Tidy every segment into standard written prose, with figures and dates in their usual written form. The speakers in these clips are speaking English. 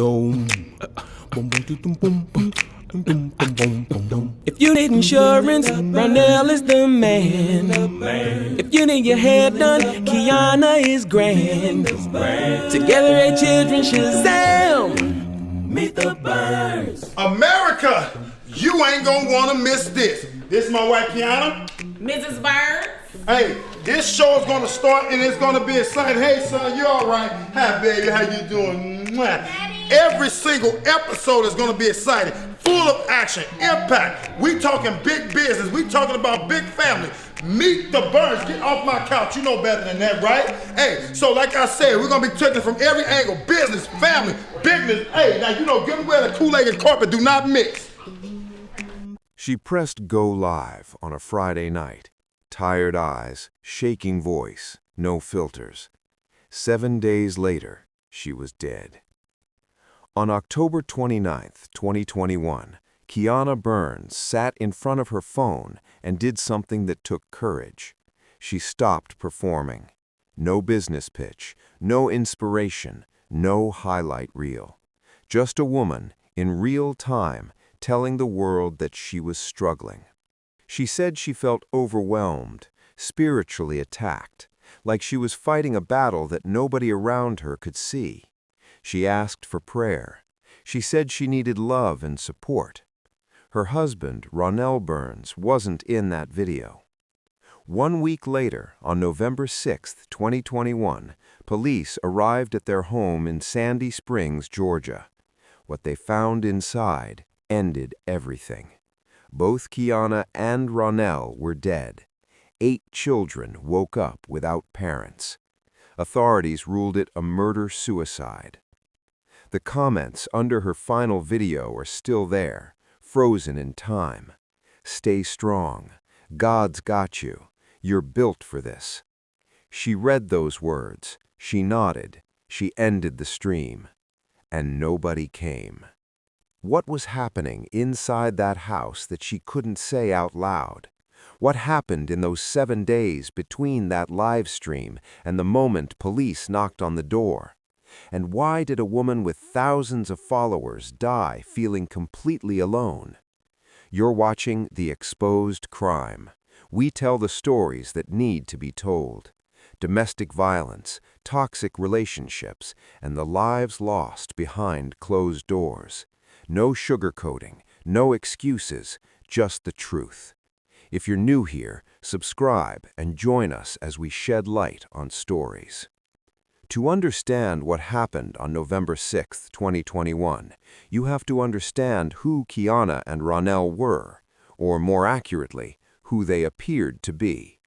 condone. If you need insurance, Ronell is the man. If you need your hair done, Kiana is grand. Together, 8 children, Shazam! Meet the Burns. America, you ain't gonna wanna miss this. This is my wife, Kiana. Mrs. Burns. Hey, this show is gonna start and it's gonna be exciting. Hey, son, you all right? Hi, baby, how you doing? Mwah. Every single episode is gonna be exciting, full of action, impact. We talking big business. We talking about big family. Meet the Burns. Get off my couch. You know better than that, right? Hey, so like I said, we're gonna be taking from every angle. Business, family, business. Hey, now you know, good where the Kool-Aid and carpet do not mix. She pressed go live on a Friday night. Tired eyes, shaking voice, no filters. 7 days later, she was dead. On October 29, 2021, Kiana Burns sat in front of her phone and did something that took courage. She stopped performing. No business pitch, no inspiration, no highlight reel. Just a woman, in real time, telling the world that she was struggling. She said she felt overwhelmed, spiritually attacked, like she was fighting a battle that nobody around her could see. She asked for prayer. She said she needed love and support. Her husband, Ronell Burns, wasn't in that video. 1 week later, on November 6, 2021, police arrived at their home in Sandy Springs, Georgia. What they found inside ended everything. Both Kiana and Ronell were dead. 8 children woke up without parents. Authorities ruled it a murder-suicide. The comments under her final video are still there, frozen in time. Stay strong. God's got you. You're built for this. She read those words. She nodded. She ended the stream. And nobody came. What was happening inside that house that she couldn't say out loud? What happened in those 7 days between that live stream and the moment police knocked on the door? And why did a woman with thousands of followers die feeling completely alone? You're watching The Exposed Crime. We tell the stories that need to be told. Domestic violence, toxic relationships, and the lives lost behind closed doors. No sugarcoating, no excuses, just the truth. If you're new here, subscribe and join us as we shed light on stories. To understand what happened on November 6, 2021, you have to understand who Kiana and Ronell were, or more accurately, who they appeared to be.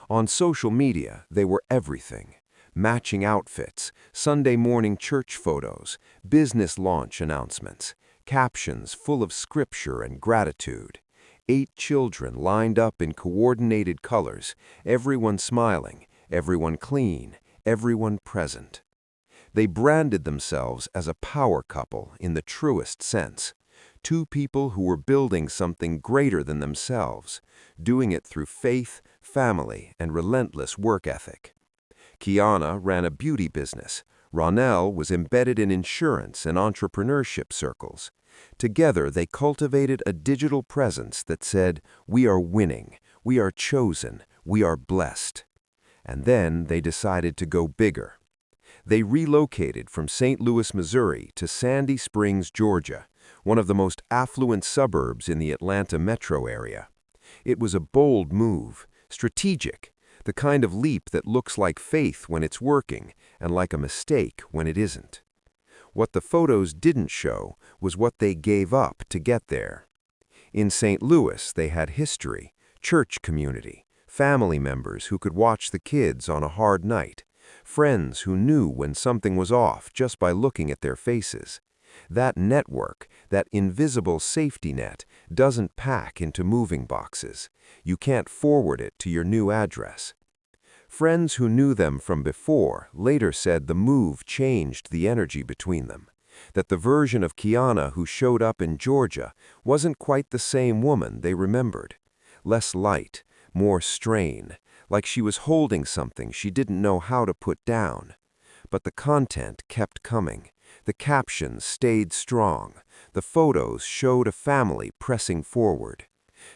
On social media, they were everything. Matching outfits, Sunday morning church photos, business launch announcements, captions full of scripture and gratitude. 8 children lined up in coordinated colors, everyone smiling, everyone clean, everyone present. They branded themselves as a power couple in the truest sense. 2 people who were building something greater than themselves, doing it through faith, family, and relentless work ethic. Kiana ran a beauty business. Ronell was embedded in insurance and entrepreneurship circles. Together, they cultivated a digital presence that said, "We are winning, we are chosen, we are blessed." And then they decided to go bigger. They relocated from St. Louis, Missouri to Sandy Springs, Georgia, one of the most affluent suburbs in the Atlanta metro area. It was a bold move, strategic, the kind of leap that looks like faith when it's working and like a mistake when it isn't. What the photos didn't show was what they gave up to get there. In St. Louis, they had history, church community, family members who could watch the kids on a hard night, friends who knew when something was off just by looking at their faces. That network, that invisible safety net, doesn't pack into moving boxes. You can't forward it to your new address. Friends who knew them from before later said the move changed the energy between them, that the version of Kiana who showed up in Georgia wasn't quite the same woman they remembered. Less light, more strain, like she was holding something she didn't know how to put down. But the content kept coming, The captions stayed strong. The photos showed a family pressing forward.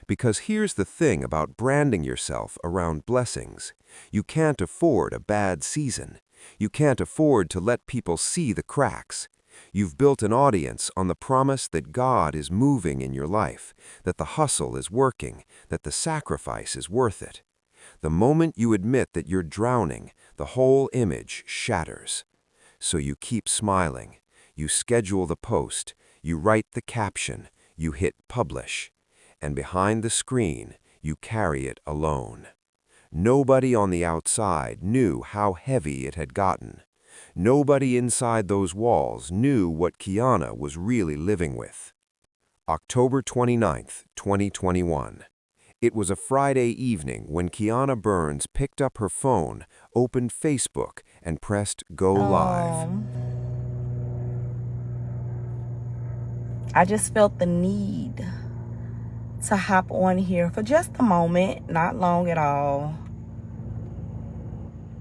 Because here's the thing about branding yourself around blessings. You can't afford a bad season. You can't afford to let people see the cracks. You've built an audience on the promise that God is moving in your life, that the hustle is working, that the sacrifice is worth it. The moment you admit that you're drowning, the whole image shatters. So you keep smiling. You schedule the post. You write the caption. You hit publish. And behind the screen, you carry it alone. Nobody on the outside knew how heavy it had gotten. Nobody inside those walls knew what Kiana was really living with. October 29th, 2021. It was a Friday evening when Kiana Burns picked up her phone, opened Facebook, and pressed Go Live. I just felt the need to hop on here for just a moment, not long at all,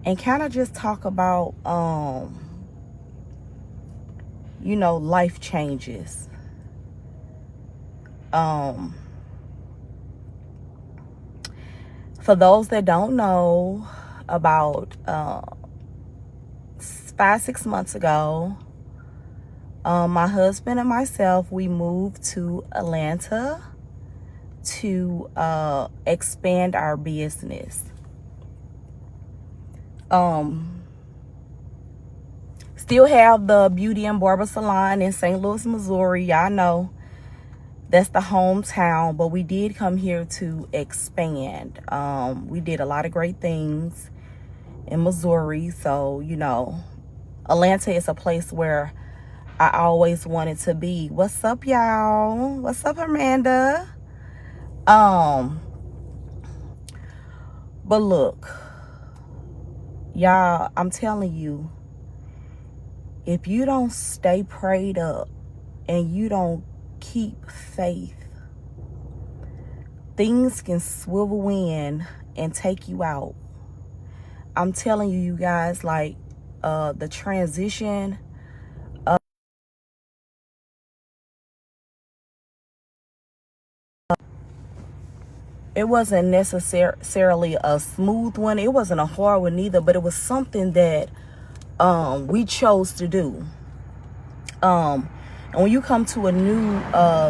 and kind of just talk about, life changes. For those that don't know, about 5-6 months ago, my husband and myself, we moved to Atlanta to expand our business. Still have the beauty and barber salon in St. Louis, Missouri. Y'all know that's the hometown, but we did come here to expand. We did a lot of great things in Missouri, so Atlanta is a place where I always wanted to be. What's up, y'all? What's up, Amanda? But look, y'all, I'm telling you, if you don't stay prayed up and you don't keep faith, things can swivel in and take you out. I'm telling you, you guys, like the transition it wasn't necessarily a smooth one. It wasn't a hard one either, but it was something that we chose to do. And when you come to a new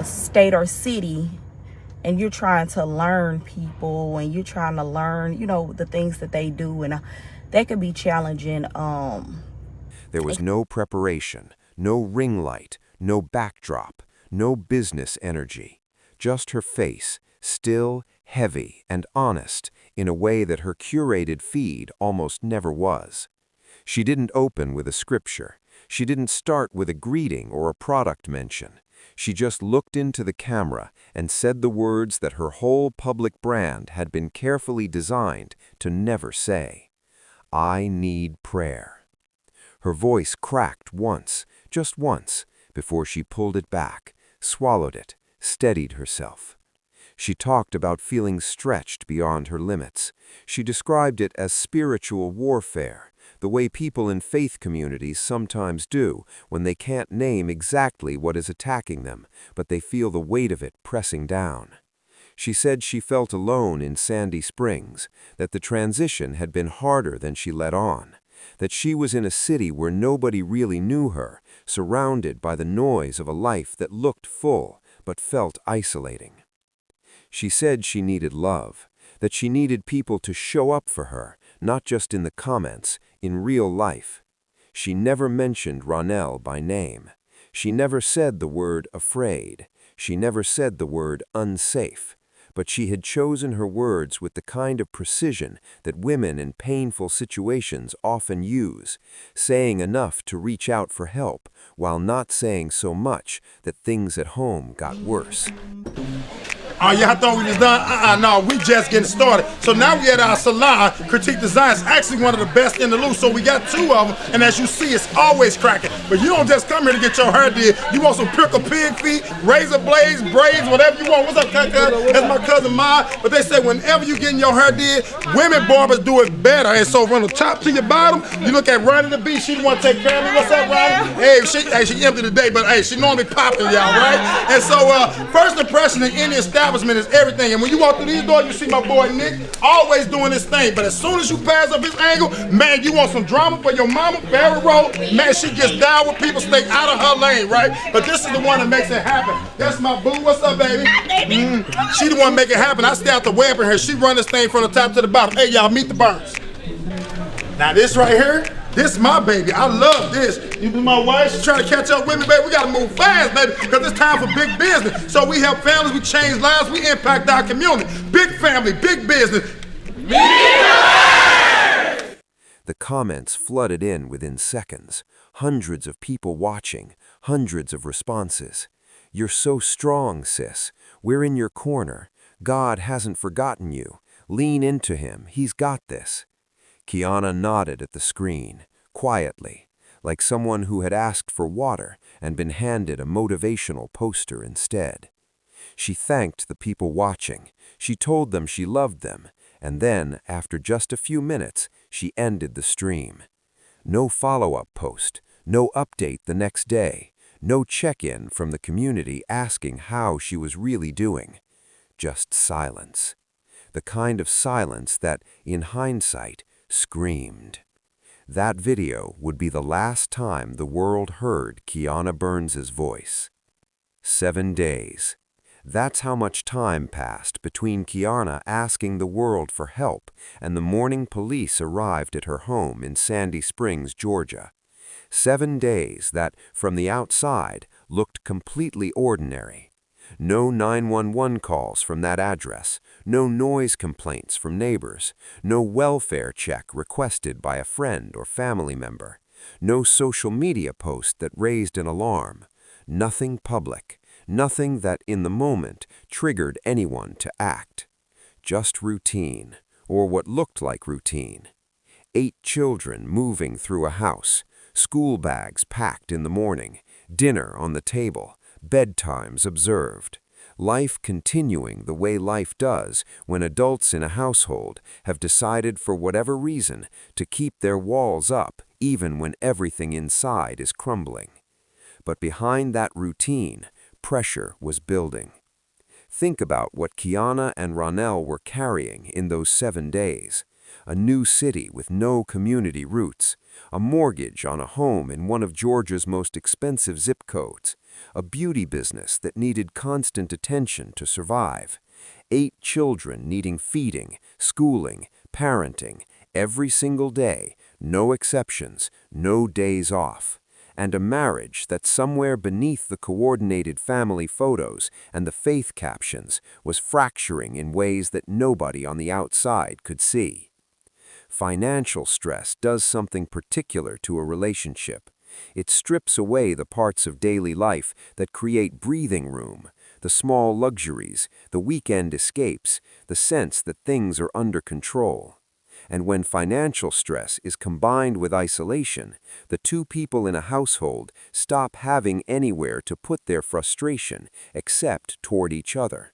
state or city and you're trying to learn people and you're trying to learn, the things that they do, and that could be challenging. There was no preparation, no ring light, no backdrop, no business energy. Just her face, still, heavy, and honest in a way that her curated feed almost never was. She didn't open with a scripture. She didn't start with a greeting or a product mention. She just looked into the camera and said the words that her whole public brand had been carefully designed to never say. I need prayer. Her voice cracked once, just once, before she pulled it back, swallowed it, steadied herself. She talked about feeling stretched beyond her limits. She described it as spiritual warfare, the way people in faith communities sometimes do when they can't name exactly what is attacking them, but they feel the weight of it pressing down. She said she felt alone in Sandy Springs, that the transition had been harder than she let on, that she was in a city where nobody really knew her, surrounded by the noise of a life that looked full but felt isolating. She said she needed love, that she needed people to show up for her, not just in the comments, in real life. She never mentioned Ronell by name. She never said the word afraid. She never said the word unsafe. But she had chosen her words with the kind of precision that women in painful situations often use, saying enough to reach out for help, while not saying so much that things at home got worse. Oh, y'all thought we was done? No, we just getting started. So now we at our salon. Critique Design is actually one of the best in the loop. So we got 2 of them, and as you see, it's always cracking. But you don't just come here to get your hair did. You want some prickle pig feet, razor blades, braids, whatever you want. What's up, Kaka? That's my cousin Ma. But they say whenever you getting your hair did, women barbers do it better. And so from the top to your bottom, you look at Ronnie the B. She the one to take care of me. What's up, Ronnie? Hey, she empty today, but hey, she normally popping, y'all, right? And so first impression in any establishment is everything. And when you walk through these doors, you see my boy Nick always doing his thing. But as soon as you pass up his angle, man, you want some drama for your mama, Barry Road, man, she gets down with people, stay out of her lane, right? But this is the one that makes it happen. That's my boo. What's up, baby? She the one make it happen. I stay out the web in her. She run this thing from the top to the bottom. Hey, y'all, meet the Burns. Now this right here, this my baby. I love this. You be my wife, she's trying to catch up with me, baby. We gotta move fast, baby, because it's time for big business. So we help families, we change lives, we impact our community. Big family, big business. The comments flooded in within seconds. Hundreds of people watching, hundreds of responses. "You're so strong, sis. We're in your corner. God hasn't forgotten you. Lean into him. He's got this." Kiana nodded at the screen, quietly, like someone who had asked for water and been handed a motivational poster instead. She thanked the people watching. She told them she loved them, and then, after just a few minutes, she ended the stream. No follow-up post, no update the next day, no check-in from the community asking how she was really doing. Just silence. The kind of silence that, in hindsight, screamed. That video would be the last time the world heard Kiana Burns's voice. 7 days. That's how much time passed between Kiana asking the world for help and the morning police arrived at her home in Sandy Springs, Georgia. 7 days that, from the outside, looked completely ordinary. No 911 calls from that address, no noise complaints from neighbors, no welfare check requested by a friend or family member, no social media post that raised an alarm, nothing public, nothing that in the moment triggered anyone to act. Just routine, or what looked like routine. 8 children moving through a house, school bags packed in the morning, dinner on the table, bedtimes observed. Life continuing the way life does when adults in a household have decided for whatever reason to keep their walls up even when everything inside is crumbling. But behind that routine, pressure was building. Think about what Kiana and Ronell were carrying in those 7 days. A new city with no community roots, a mortgage on a home in one of Georgia's most expensive zip codes, a beauty business that needed constant attention to survive, 8 children needing feeding, schooling, parenting, every single day, no exceptions, no days off, and a marriage that somewhere beneath the coordinated family photos and the faith captions was fracturing in ways that nobody on the outside could see. Financial stress does something particular to a relationship. It strips away the parts of daily life that create breathing room, the small luxuries, the weekend escapes, the sense that things are under control. And when financial stress is combined with isolation, the 2 people in a household stop having anywhere to put their frustration except toward each other.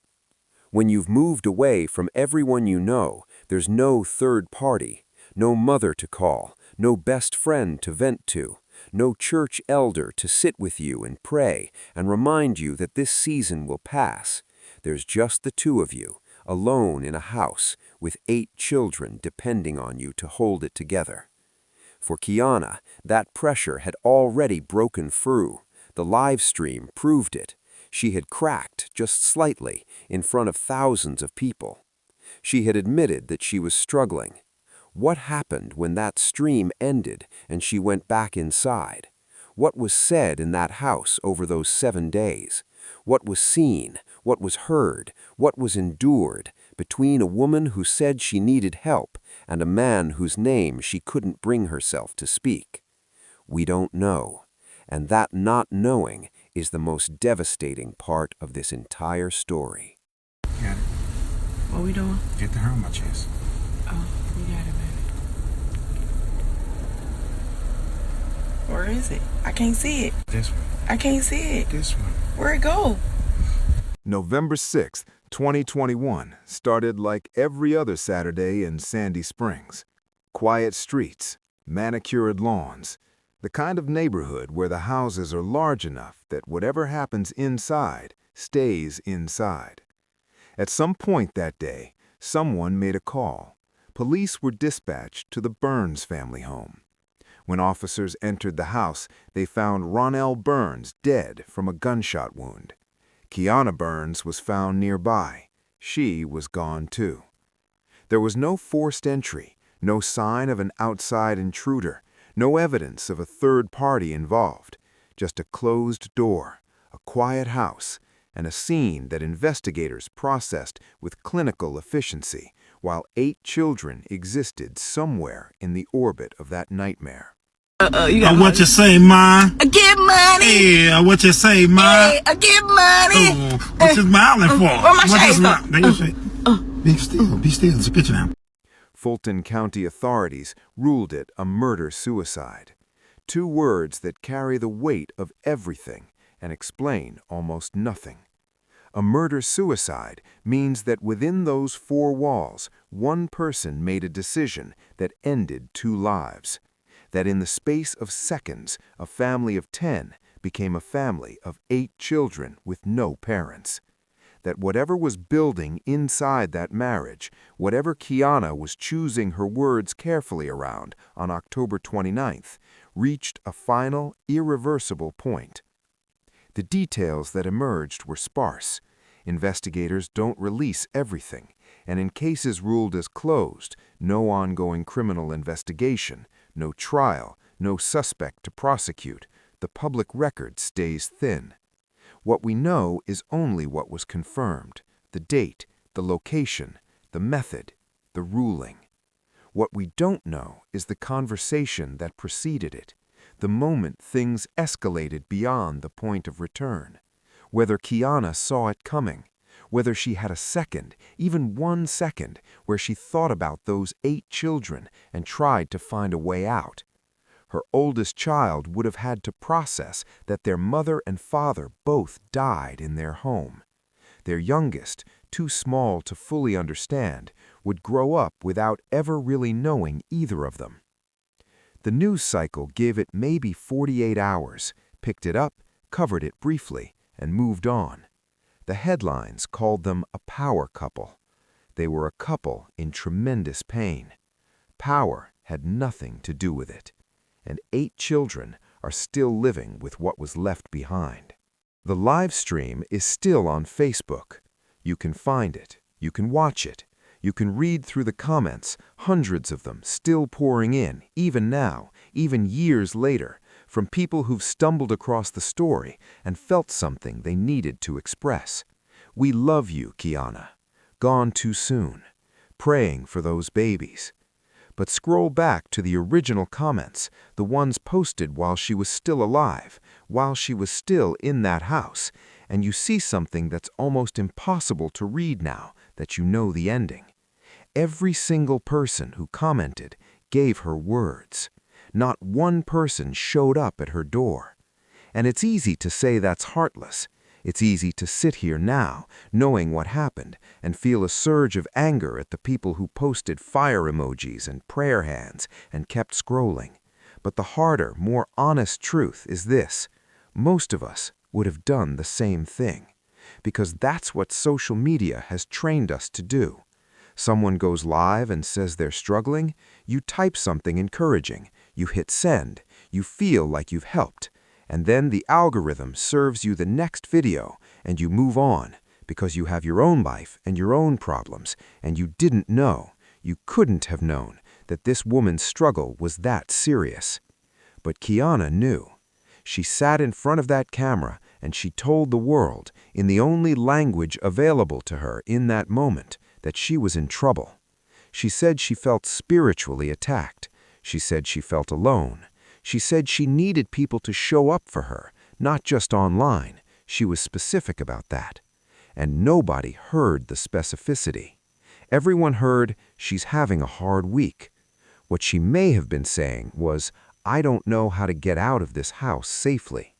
When you've moved away from everyone you know, there's no third party, no mother to call, no best friend to vent to, no church elder to sit with you and pray and remind you that this season will pass. There's just the 2 of you, alone in a house, with 8 children depending on you to hold it together. For Kiana, that pressure had already broken through. The live stream proved it. She had cracked, just slightly, in front of thousands of people. She had admitted that she was struggling. What happened when that stream ended and she went back inside? What was said in that house over those 7 days? What was seen? What was heard? What was endured between a woman who said she needed help and a man whose name she couldn't bring herself to speak? We don't know, and that not knowing is the most devastating part of this entire story. Got it. What we doing? Get the hair on my chest. Oh, we got it, baby. Where is it? I can't see it. This one. I can't see it. This one. Where'd it go? November 6th, 2021 started like every other Saturday in Sandy Springs. Quiet streets, manicured lawns, the kind of neighborhood where the houses are large enough that whatever happens inside stays inside. At some point that day, someone made a call. Police were dispatched to the Burns family home. When officers entered the house, they found Ronell Burns dead from a gunshot wound. Kiana Burns was found nearby. She was gone too. There was no forced entry, no sign of an outside intruder, no evidence of a third party involved, just a closed door, a quiet house, and a scene that investigators processed with clinical efficiency, while 8 children existed somewhere in the orbit of that nightmare. What you say, ma? I get money. Yeah, what you say, ma? Hey, I get money. Oh, what you smiling for? Where my shades at? There you say. Be still, be still. It's a picture now. Fulton County authorities ruled it a murder-suicide. 2 words that carry the weight of everything and explain almost nothing. A murder-suicide means that within those 4 walls, one person made a decision that ended 2 lives. That in the space of seconds, a family of 10 became a family of 8 children with no parents. That whatever was building inside that marriage, whatever Kiana was choosing her words carefully around on October 29th, reached a final, irreversible point. The details that emerged were sparse. Investigators don't release everything, and in cases ruled as closed, no ongoing criminal investigation, no trial, no suspect to prosecute, the public record stays thin. What we know is only what was confirmed: the date, the location, the method, the ruling. What we don't know is the conversation that preceded it, the moment things escalated beyond the point of return. Whether Kiana saw it coming, whether she had a second, even 1 second, where she thought about those 8 children and tried to find a way out. Her oldest child would have had to process that their mother and father both died in their home. Their youngest, too small to fully understand, would grow up without ever really knowing either of them. The news cycle gave it maybe 48 hours, picked it up, covered it briefly, and moved on. The headlines called them a power couple. They were a couple in tremendous pain. Power had nothing to do with it. And 8 children are still living with what was left behind. The live stream is still on Facebook. You can find it. You can watch it. You can read through the comments, hundreds of them still pouring in, even now, even years later, from people who've stumbled across the story and felt something they needed to express. We love you, Kiana. Gone too soon. Praying for those babies. But scroll back to the original comments, the ones posted while she was still alive, while she was still in that house, and you see something that's almost impossible to read now that you know the ending. Every single person who commented gave her words. Not one person showed up at her door. And it's easy to say that's heartless. It's easy to sit here now, knowing what happened, and feel a surge of anger at the people who posted fire emojis and prayer hands and kept scrolling. But the harder, more honest truth is this: most of us would have done the same thing. Because that's what social media has trained us to do. Someone goes live and says they're struggling, you type something encouraging, you hit send, you feel like you've helped. And then the algorithm serves you the next video, and you move on, because you have your own life and your own problems, and you didn't know, you couldn't have known, that this woman's struggle was that serious. But Kiana knew. She sat in front of that camera, and she told the world, in the only language available to her in that moment, that she was in trouble. She said she felt spiritually attacked. She said she felt alone. She said she needed people to show up for her, not just online. She was specific about that. and nobody heard the specificity. Everyone heard, "She's having a hard week." What she may have been saying was, "I don't know how to get out of this house safely."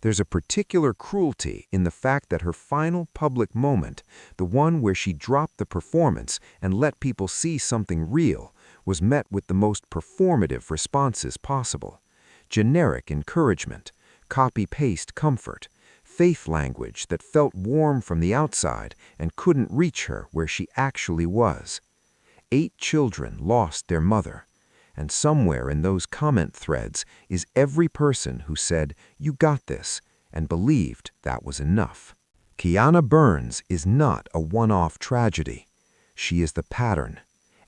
There's a particular cruelty in the fact that her final public moment, the one where she dropped the performance and let people see something real, was met with the most performative responses possible. Generic encouragement, copy-paste comfort, faith language that felt warm from the outside and couldn't reach her where she actually was. 8 children lost their mother, and somewhere in those comment threads is every person who said, "You got this," and believed that was enough. Kiana Burns is not a one-off tragedy. She is the pattern.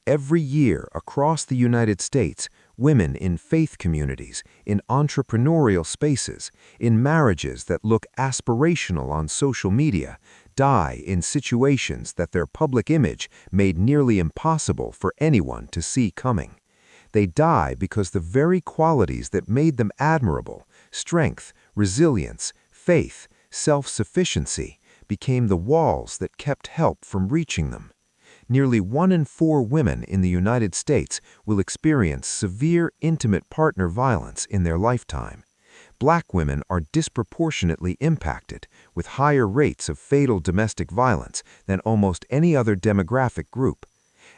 Every year across the United States, women in faith communities, in entrepreneurial spaces, in marriages that look aspirational on social media, die in situations that their public image made nearly impossible for anyone to see coming. They die because the very qualities that made them admirable, strength, resilience, faith, self-sufficiency, became the walls that kept help from reaching them. Nearly 1 in 4 women in the United States will experience severe intimate partner violence in their lifetime. Black women are disproportionately impacted, with higher rates of fatal domestic violence than almost any other demographic group.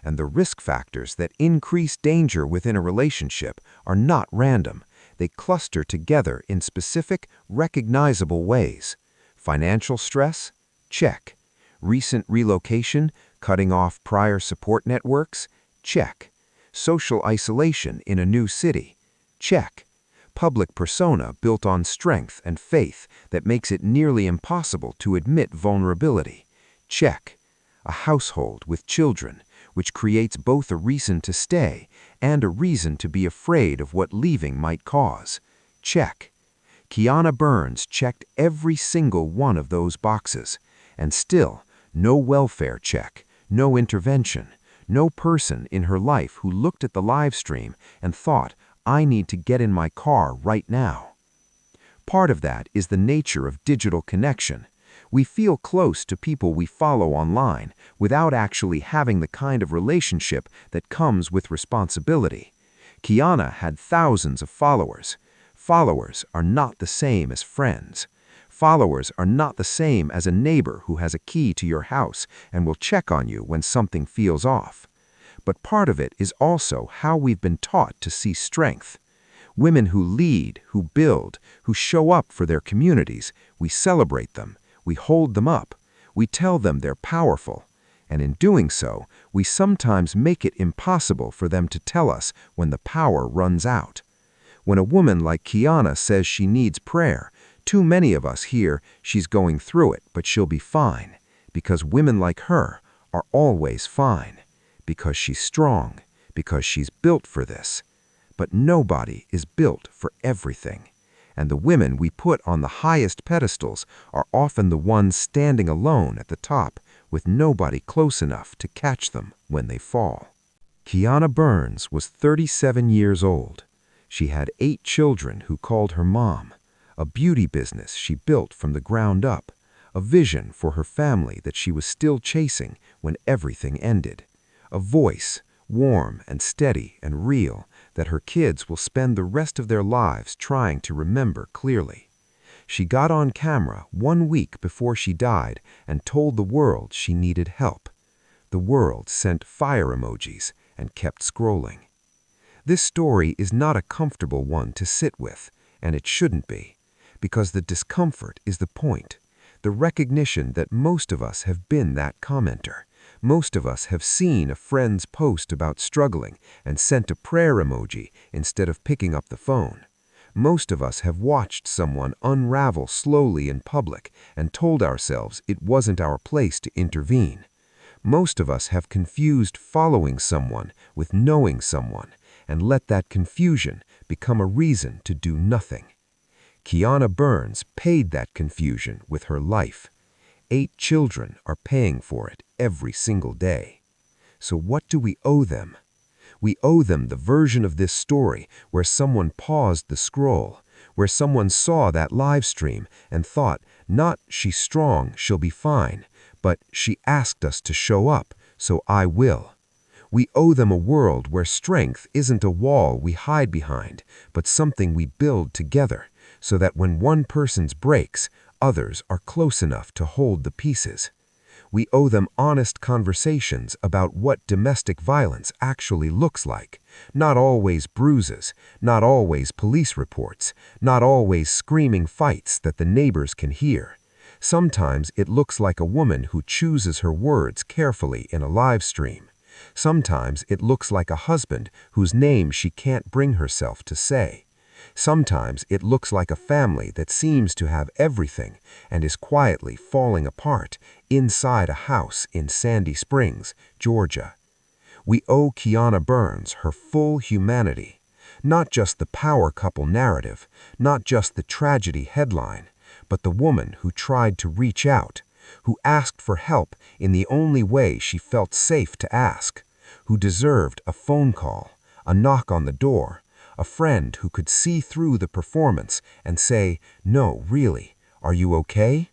And the risk factors that increase danger within a relationship are not random. They cluster together in specific, recognizable ways. Financial stress? Check. Recent relocation, cutting off prior support networks? Check. Social isolation in a new city? Check. Public persona built on strength and faith that makes it nearly impossible to admit vulnerability? Check. A household with children, which creates both a reason to stay and a reason to be afraid of what leaving might cause? Check. Kiana Burns checked every single one of those boxes, and still, no welfare check, no intervention, no person in her life who looked at the live stream and thought, "I need to get in my car right now." Part of that is the nature of digital connection. We feel close to people we follow online without actually having the kind of relationship that comes with responsibility. Kiana had thousands of followers. Followers are not the same as friends. Followers are not the same as a neighbor who has a key to your house and will check on you when something feels off. But part of it is also how we've been taught to see strength. Women who lead, who build, who show up for their communities, we celebrate them, we hold them up, we tell them they're powerful, and in doing so, we sometimes make it impossible for them to tell us when the power runs out. When a woman like Kiana says she needs prayer, too many of us hear she's going through it, but she'll be fine, because women like her are always fine, because she's strong, because she's built for this. But nobody is built for everything, and the women we put on the highest pedestals are often the ones standing alone at the top with nobody close enough to catch them when they fall. Kiana Burns was 37 years old. She had 8 children who called her mom, a beauty business she built from the ground up, a vision for her family that she was still chasing when everything ended, a voice, warm and steady and real, that her kids will spend the rest of their lives trying to remember clearly. She got on camera 1 week before she died and told the world she needed help. The world sent fire emojis and kept scrolling. This story is not a comfortable one to sit with, and it shouldn't be, because the discomfort is the point, the recognition that most of us have been that commenter. Most of us have seen a friend's post about struggling and sent a prayer emoji instead of picking up the phone. Most of us have watched someone unravel slowly in public and told ourselves it wasn't our place to intervene. Most of us have confused following someone with knowing someone and let that confusion become a reason to do nothing. Kiana Burns paid that confusion with her life. 8 children are paying for it every single day. So what do we owe them? We owe them the version of this story where someone paused the scroll, where someone saw that live stream and thought, not "she's strong, she'll be fine," but she asked us to show up, so I will. We owe them a world where strength isn't a wall we hide behind, but something we build together, so that when one person's breaks, others are close enough to hold the pieces. We owe them honest conversations about what domestic violence actually looks like. Not always bruises, not always police reports, not always screaming fights that the neighbors can hear. Sometimes it looks like a woman who chooses her words carefully in a live stream. Sometimes it looks like a husband whose name she can't bring herself to say. Sometimes it looks like a family that seems to have everything and is quietly falling apart inside a house in Sandy Springs, Georgia. We owe Kiana Burns her full humanity, not just the power couple narrative, not just the tragedy headline, but the woman who tried to reach out, who asked for help in the only way she felt safe to ask, who deserved a phone call, a knock on the door, a friend who could see through the performance and say, "No, really, are you okay?"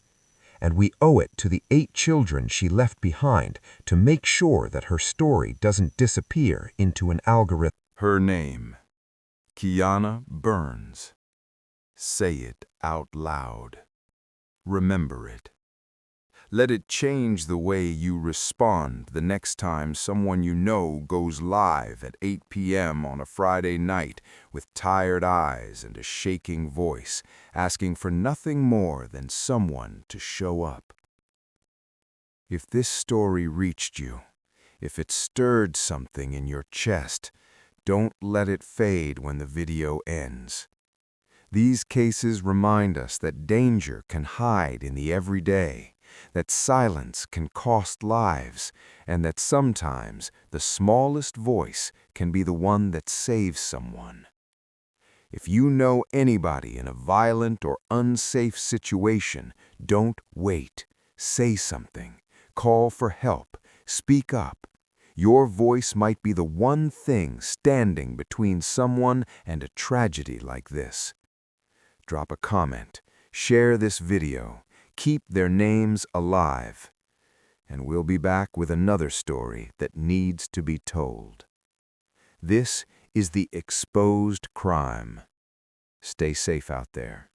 And we owe it to the 8 children she left behind to make sure that her story doesn't disappear into an algorithm. Her name, Kiana Burns. Say it out loud. Remember it. Let it change the way you respond the next time someone you know goes live at 8 p.m. on a Friday night with tired eyes and a shaking voice, asking for nothing more than someone to show up. If this story reached you, if it stirred something in your chest, don't let it fade when the video ends. These cases remind us that danger can hide in the everyday, that silence can cost lives, and that sometimes the smallest voice can be the one that saves someone. If you know anybody in a violent or unsafe situation, don't wait. Say something. Call for help. Speak up. Your voice might be the one thing standing between someone and a tragedy like this. Drop a comment. Share this video. Keep their names alive. And we'll be back with another story that needs to be told. This is the exposed crime. Stay safe out there.